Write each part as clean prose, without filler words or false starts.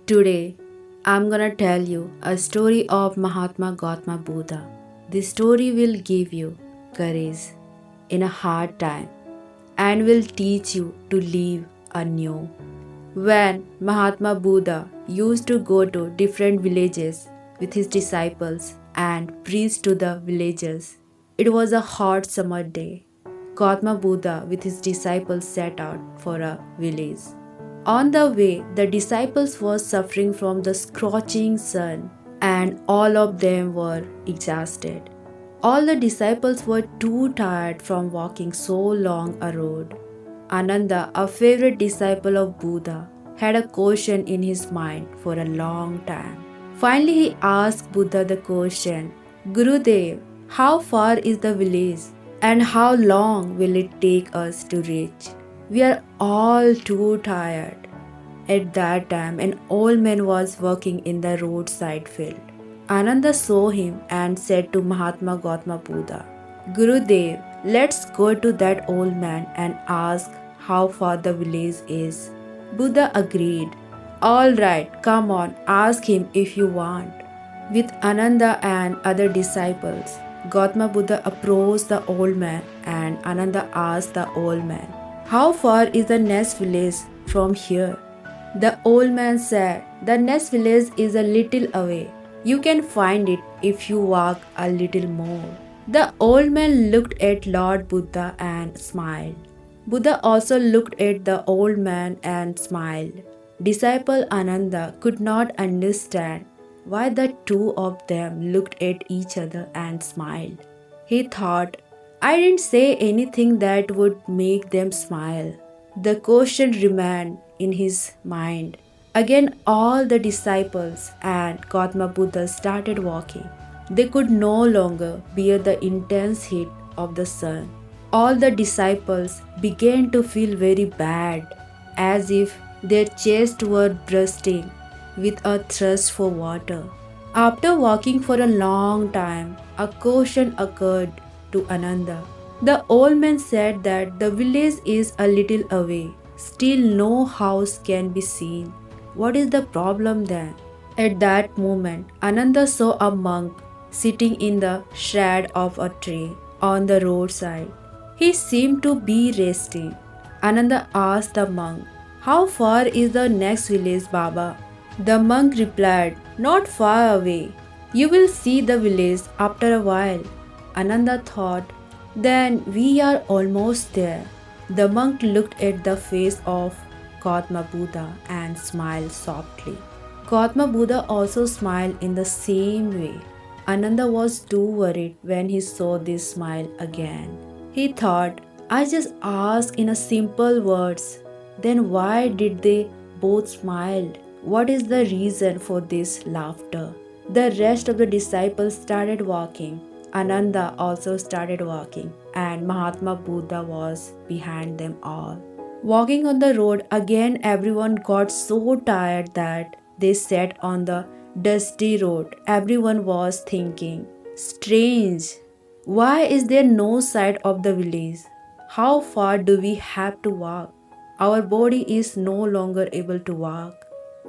Today, I'm gonna tell you a story of Mahatma Gautama Buddha. This story will give you courage in a hard time and will teach you to live anew. When Mahatma Buddha used to go to different villages with his disciples and preach to the villagers, it was a hot summer day. Gautama Buddha with his disciples set out for a village. On the way, the disciples were suffering from the scorching sun and all of them were exhausted. All the disciples were too tired from walking so long a road. Ananda, a favorite disciple of Buddha, had a question in his mind for a long time. Finally, he asked Buddha the question, Gurudev, how far is the village and how long will it take us to reach? We are all too tired. At that time, an old man was working in the roadside field. Ananda saw him and said to Mahatma Gautama Buddha, Gurudev, let's go to that old man and ask how far the village is. Buddha agreed. All right, come on, ask him if you want. With Ananda and other disciples, Gautama Buddha approached the old man and Ananda asked the old man, how far is the next village from here? The old man said, the next village is a little away. You can find it if you walk a little more. The old man looked at Lord Buddha and smiled. Buddha also looked at the old man and smiled. Disciple Ananda could not understand why the two of them looked at each other and smiled. He thought, I didn't say anything that would make them smile. The question remained in his mind. Again, all the disciples and Gautama Buddha started walking. They could no longer bear the intense heat of the sun. All the disciples began to feel very bad, as if their chests were bursting with a thirst for water. After walking for a long time, a question occurred to Ananda. The old man said that the village is a little away. Still no house can be seen. What is the problem then? At that moment, Ananda saw a monk sitting in the shade of a tree on the roadside. He seemed to be resting. Ananda asked the monk, how far is the next village, Baba? The monk replied, not far away. You will see the village after a while. Ananda thought, then we are almost there. The monk looked at the face of Gautama Buddha and smiled softly. Gautama Buddha also smiled in the same way. Ananda was too worried when he saw this smile again. He thought, I just asked in a simple words. Then why did they both smile? What is the reason for this laughter? The rest of the disciples started walking. Ananda also started walking and Mahatma Buddha was behind them all. Walking on the road again, everyone got so tired that they sat on the dusty road. Everyone was thinking, strange, why is there no sight of the village? How far do we have to walk? Our body is no longer able to walk.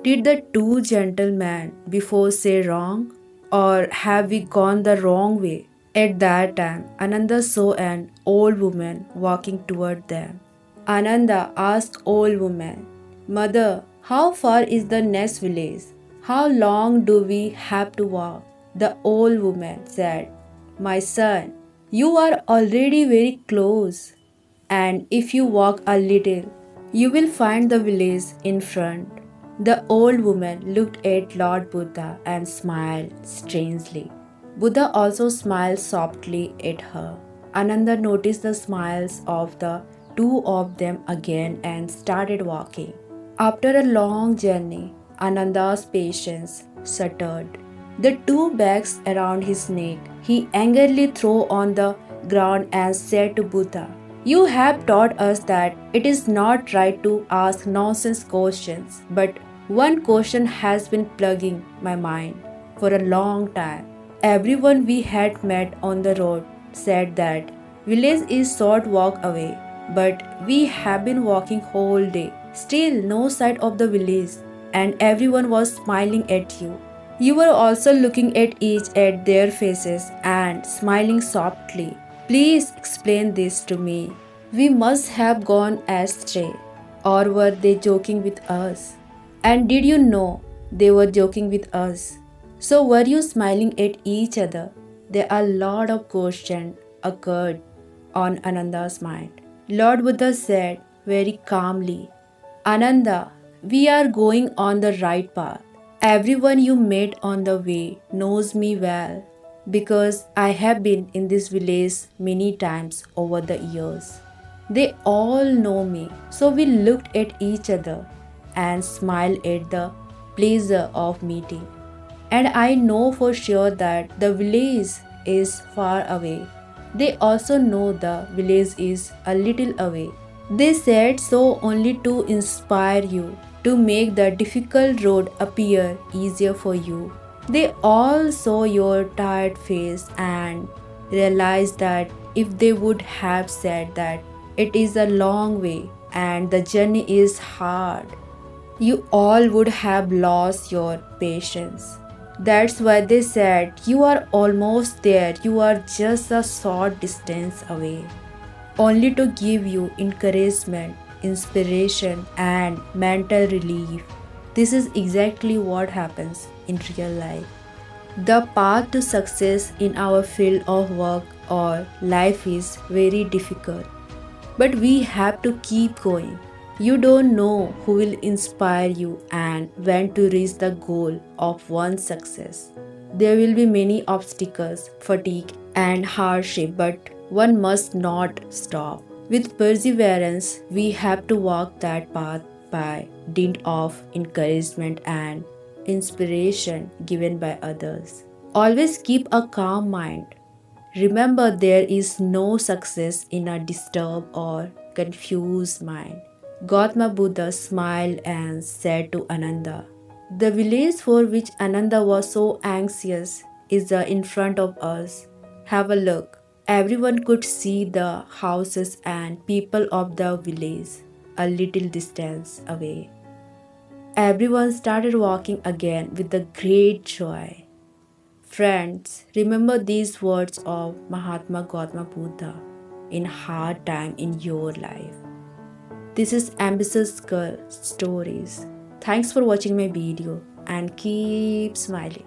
Did the two gentlemen before say wrong? Or have we gone the wrong way? At that time, Ananda saw an old woman walking toward them. Ananda asked old woman, Mother, how far is the next village? How long do we have to walk? The old woman said, My son, you are already very close. And if you walk a little, you will find the village in front. The old woman looked at Lord Buddha and smiled strangely. Buddha also smiled softly at her. Ananda noticed the smiles of the two of them again and started walking. After a long journey, Ananda's patience stuttered. The two bags around his neck he angrily threw on the ground and said to Buddha, You have taught us that it is not right to ask nonsense questions, but one question has been plaguing my mind for a long time. Everyone we had met on the road said that village is short walk away, but we have been walking whole day. Still no sight of the village. and everyone was smiling at you. You were also looking at each at their faces and smiling softly. Please explain this to me. We must have gone astray, or were they joking with us? And did you know they were joking with us? So were you smiling at each other? There are a lot of questions occurred on Ananda's mind. Lord Buddha said very calmly, Ananda, we are going on the right path. Everyone you met on the way knows me well because I have been in this village many times over the years. They all know me. So we looked at each other and smiled at the pleasure of meeting. And I know for sure that the village is far away. They also know the village is a little away. They said so only to inspire you, to make the difficult road appear easier for you. They all saw your tired face and realized that if they would have said that it is a long way and the journey is hard, you all would have lost your patience. That's why they said, you are almost there, you are just a short distance away. Only to give you encouragement, inspiration, and mental relief. This is exactly what happens in real life. The path to success in our field of work or life is very difficult, but we have to keep going. You don't know who will inspire you and when to reach the goal of one's success. There will be many obstacles, fatigue, and hardship, but one must not stop. With perseverance, we have to walk that path by dint of encouragement and inspiration given by others. Always keep a calm mind. Remember, there is no success in a disturbed or confused mind. Gautama Buddha smiled and said to Ananda, the village for which Ananda was so anxious is in front of us. Have a look. Everyone could see the houses and people of the village a little distance away. Everyone started walking again with a great joy. Friends, remember these words of Mahatma Gautama Buddha in hard time in your life. This is Ambitious Girl Stories. Thanks for watching my video and keep smiling.